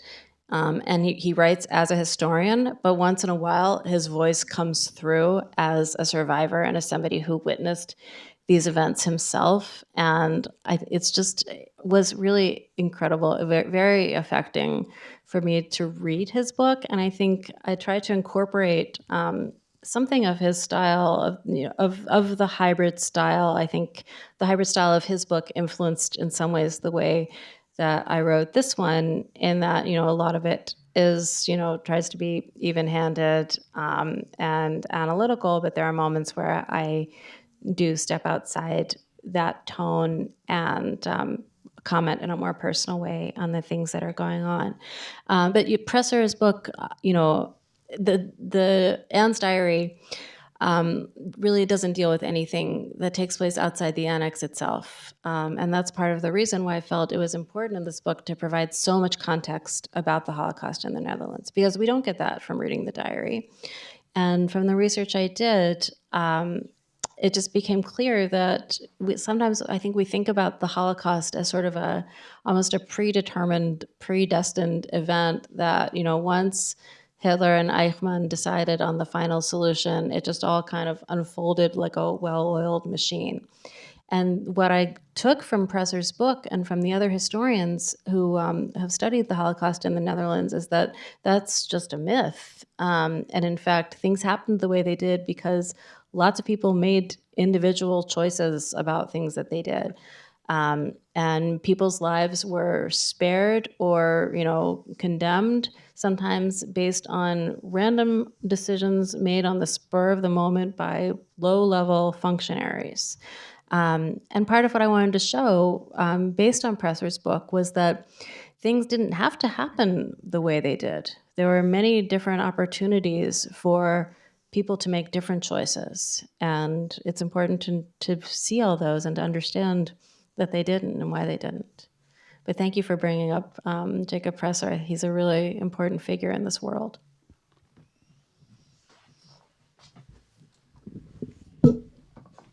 and he writes as a historian, but once in a while his voice comes through as a survivor and as somebody who witnessed these events himself. And it was really incredible, very affecting for me to read his book. And I think I tried to incorporate something of his style, of the hybrid style. I think the hybrid style of his book influenced in some ways the way that I wrote this one, in that, a lot of it is, tries to be even-handed and analytical, but there are moments where I do step outside that tone and comment in a more personal way on the things that are going on. But Presser's book, the Anne's Diary, really doesn't deal with anything that takes place outside the annex itself. And that's part of the reason why I felt it was important in this book to provide so much context about the Holocaust in the Netherlands, because we don't get that from reading the diary. And from the research I did, it just became clear that sometimes I think we think about the Holocaust as sort of almost a predetermined, predestined event that, once Hitler and Eichmann decided on the final solution, it just all kind of unfolded like a well-oiled machine. And what I took from Presser's book and from the other historians who have studied the Holocaust in the Netherlands is that that's just a myth. And in fact, things happened the way they did because lots of people made individual choices about things that they did. And people's lives were spared or, condemned, sometimes based on random decisions made on the spur of the moment by low-level functionaries. And part of what I wanted to show, based on Presser's book, was that things didn't have to happen the way they did. There were many different opportunities for people to make different choices. And it's important to see all those and to understand that they didn't and why they didn't. But thank you for bringing up Jacob Presser. He's a really important figure in this world.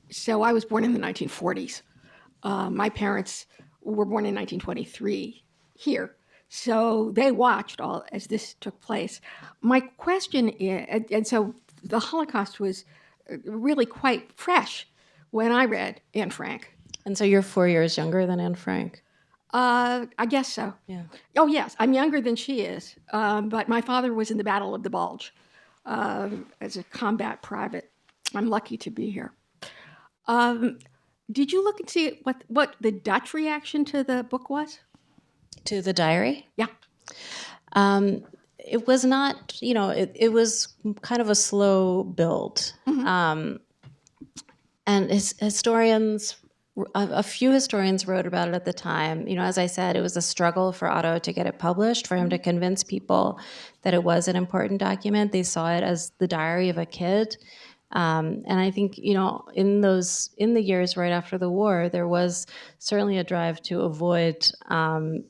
So I was born in the 1940s. My parents were born in 1923 here. So they watched all as this took place. My question is, and so the Holocaust was really quite fresh when I read Anne Frank. And so you're 4 years younger than Anne Frank? I guess so. Yeah. Oh, yes, I'm younger than she is. But my father was in the Battle of the Bulge as a combat private. I'm lucky to be here. Did you look and see what the Dutch reaction to the book was? To the diary? Yeah. It was not, it was kind of a slow build. Mm-hmm. And historians, a few historians wrote about it at the time. As I said, it was a struggle for Otto to get it published, for him to convince people that it was an important document. They saw it as the diary of a kid. And I think, in the years right after the war, there was certainly a drive to avoid,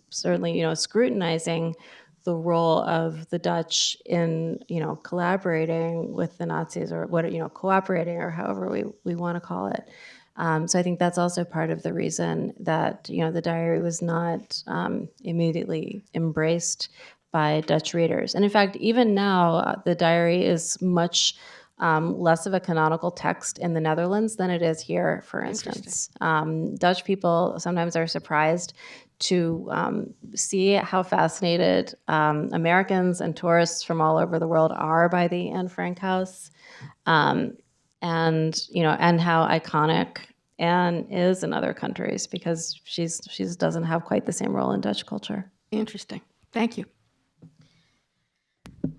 scrutinizing the role of the Dutch in, collaborating with the Nazis or cooperating or however we want to call it. So I think that's also part of the reason that, the diary was not immediately embraced by Dutch readers. And in fact, even now, the diary is much less of a canonical text in the Netherlands than it is here, for instance. Dutch people sometimes are surprised to see how fascinated Americans and tourists from all over the world are by the Anne Frank house, and how iconic Anne is in other countries because she doesn't have quite the same role in Dutch culture. Interesting. Thank you.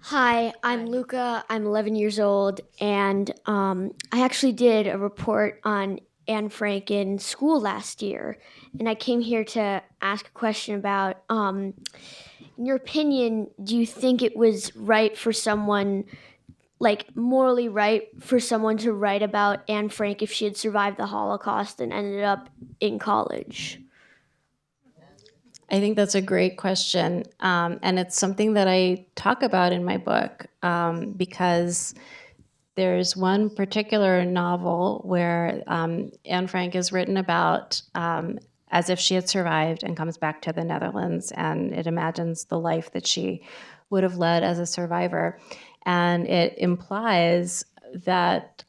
Hi, I'm Luca. I'm 11 years old, and I actually did a report on Anne Frank in school last year, and I came here to ask a question about, in your opinion, do you think it was right for someone, morally right for someone to write about Anne Frank if she had survived the Holocaust and ended up in college? I think that's a great question. And it's something that I talk about in my book because there's one particular novel where Anne Frank is written about as if she had survived and comes back to the Netherlands, and it imagines the life that she would have led as a survivor. And it implies that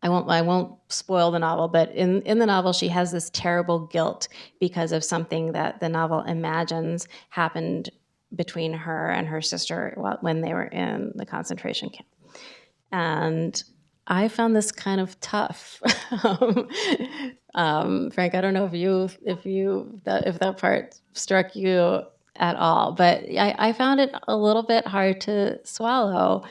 I won't spoil the novel, but in the novel, she has this terrible guilt because of something that the novel imagines happened between her and her sister when they were in the concentration camp. And I found this kind of tough. Frank, I don't know if that part struck you at all, but I found it a little bit hard to swallow.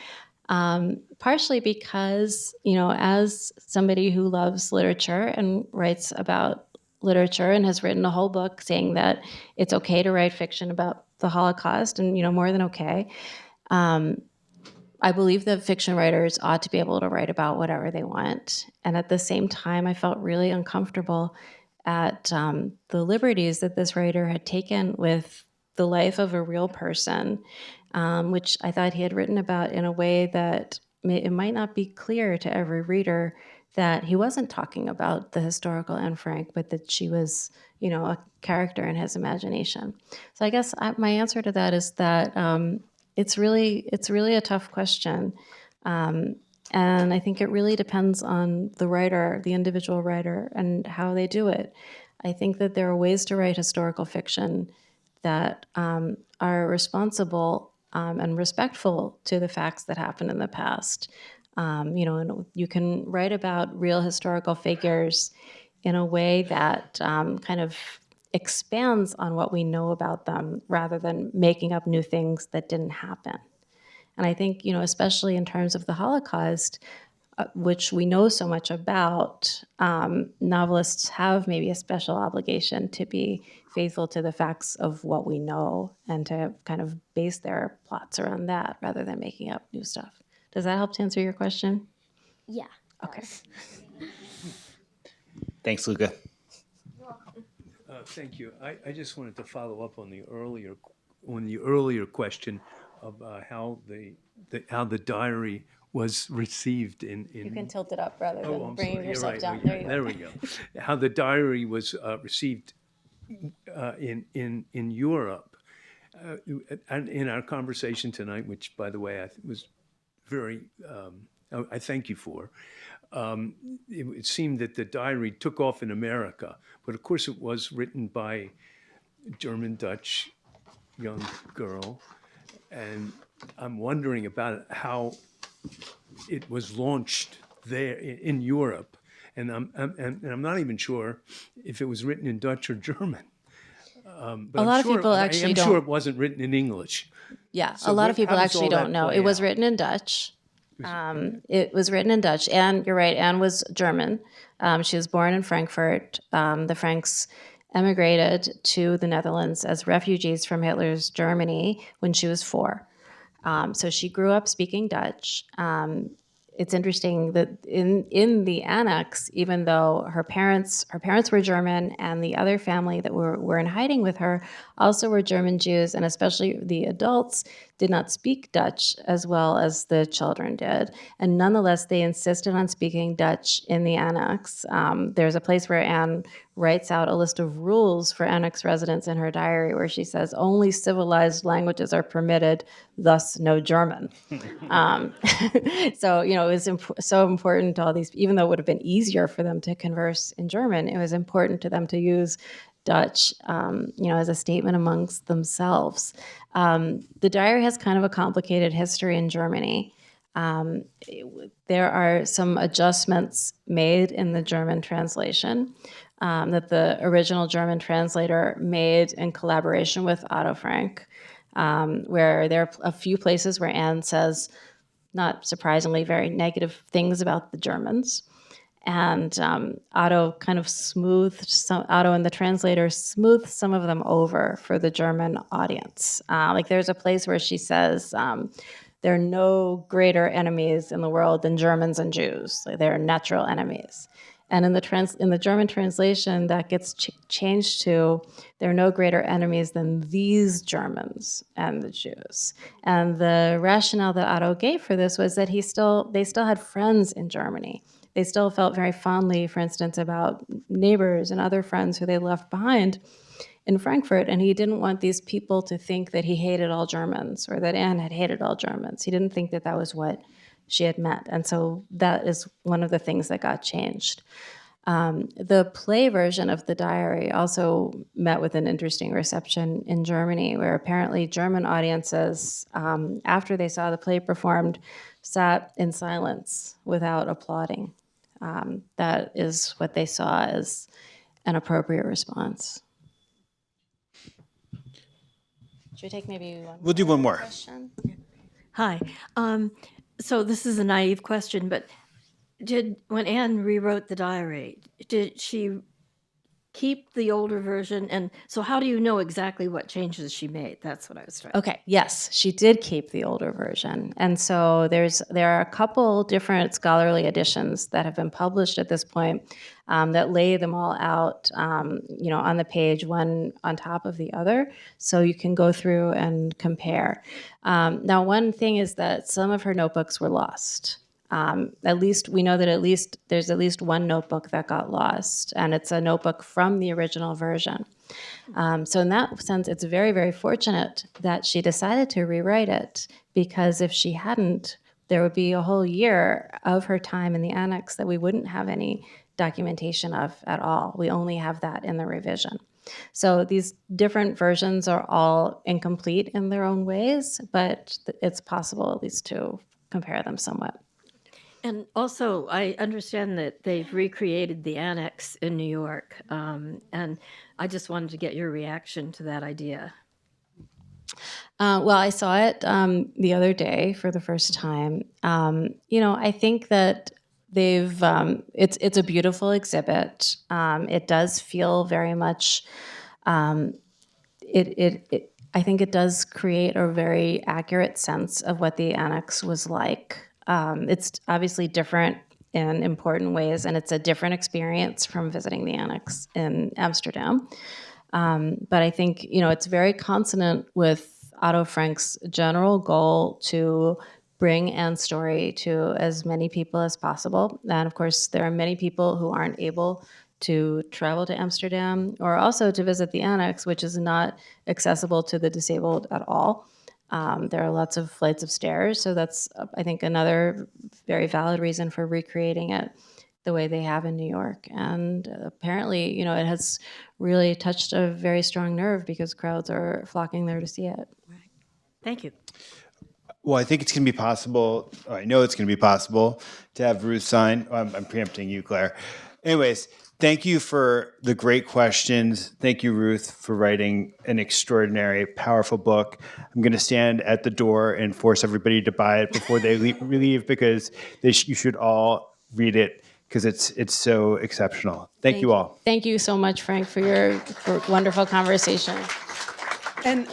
Partially because, as somebody who loves literature and writes about literature and has written a whole book saying that it's okay to write fiction about the Holocaust and, more than okay, I believe that fiction writers ought to be able to write about whatever they want. And at the same time, I felt really uncomfortable at the liberties that this writer had taken with the life of a real person, which I thought he had written about in a way that it might not be clear to every reader that he wasn't talking about the historical Anne Frank, but that she was, a character in his imagination. So I guess my answer to that is that it's really a tough question. And I think it really depends on the writer, the individual writer, and how they do it. I think that there are ways to write historical fiction that are responsible and respectful to the facts that happened in the past. And you can write about real historical figures in a way that kind of expands on what we know about them rather than making up new things that didn't happen. And I think, especially in terms of the Holocaust, which we know so much about, novelists have maybe a special obligation to be faithful to the facts of what we know and to kind of base their plots around that rather than making up new stuff. Does that help to answer your question? Yeah. Okay. Thanks, Luca. Thank you. I just wanted to follow up on the earlier question of how the diary was received in. You can tilt it up rather than I'm bringing sorry. You're yourself right. down. There we go. How the diary was received in Europe. And in our conversation tonight, which, by the way, was very, I thank you for, it seemed that the diary took off in America, but of course it was written by a German-Dutch young girl, and I'm wondering about how it was launched there in Europe, and I'm not even sure if it was written in Dutch or German. But A lot of people actually I'm sure don't. it wasn't written in English. Yeah, So a lot of how people does actually all that don't know. play It was out? written in Dutch. It was written in Dutch, and you're right, Anne was German. She was born in Frankfurt. The Franks emigrated to the Netherlands as refugees from Hitler's Germany when she was 4. So she grew up speaking Dutch. It's interesting that in the annex, even though her parents were German and the other family that were in hiding with her also were German Jews, and especially the adults did not speak Dutch as well as the children did. And nonetheless, they insisted on speaking Dutch in the annex. There's a place where Anne writes out a list of rules for annex residents in her diary where she says only civilized languages are permitted, thus no German. So, it was so important to all these, even though it would have been easier for them to converse in German, it was important to them to use Dutch, as a statement amongst themselves. The diary has kind of a complicated history in Germany. There are some adjustments made in the German translation that the original German translator made in collaboration with Otto Frank, where there are a few places where Anne says, not surprisingly, very negative things about the Germans. And Otto kind of Otto and the translator smoothed some of them over for the German audience. Like there's a place where she says, there are no greater enemies in the world than Germans and Jews. Like, they're natural enemies. And in the German translation, that gets changed to, there are no greater enemies than these Germans and the Jews. And the rationale that Otto gave for this was that they still had friends in Germany. They still felt very fondly, for instance, about neighbors and other friends who they left behind in Frankfurt, and he didn't want these people to think that he hated all Germans or that Anne had hated all Germans. He didn't think that that was what she had meant, and so that is one of the things that got changed. The play version of the diary also met with an interesting reception in Germany, where apparently German audiences, after they saw the play performed, sat in silence without applauding. That is what they saw as an appropriate response. Should we take maybe one? We'll do one more. Question? Hi. So this is a naive question, but when Anne rewrote the diary, did she keep the older version? And so how do you know exactly what changes she made? That's what I was trying to. Okay, yes, she did keep the older version. And so there are a couple different scholarly editions that have been published at this point that lay them all out, on the page, one on top of the other, so you can go through and compare. Now, one thing is that some of her notebooks were lost. At least we know that there's at least one notebook that got lost, and it's a notebook from the original version. So in that sense, it's very, very fortunate that she decided to rewrite it, because if she hadn't, there would be a whole year of her time in the annex that we wouldn't have any documentation of at all. We only have that in the revision. So these different versions are all incomplete in their own ways, but it's possible at least to compare them somewhat. And also, I understand that they've recreated the annex in New York, and I just wanted to get your reaction to that idea. Well, I saw it the other day for the first time. I think that they've it's a beautiful exhibit. It does feel very much. I think it does create a very accurate sense of what the annex was like. It's obviously different in important ways, and it's a different experience from visiting the annex in Amsterdam. But I think, it's very consonant with Otto Frank's general goal to bring Anne's story to as many people as possible. And of course, there are many people who aren't able to travel to Amsterdam or also to visit the annex, which is not accessible to the disabled at all. There are lots of flights of stairs, so that's, I think, another very valid reason for recreating it the way they have in New York. And apparently, it has really touched a very strong nerve because crowds are flocking there to see it. Right. Thank you. Well, I think it's going to be possible. I know it's going to be possible to have Ruth sign. I'm preempting you, Claire. Anyways, thank you for the great questions. Thank you, Ruth, for writing an extraordinary, powerful book. I'm going to stand at the door and force everybody to buy it before they leave because you should all read it because it's so exceptional. Thank you all. Thank you so much, Frank, for your wonderful conversation. And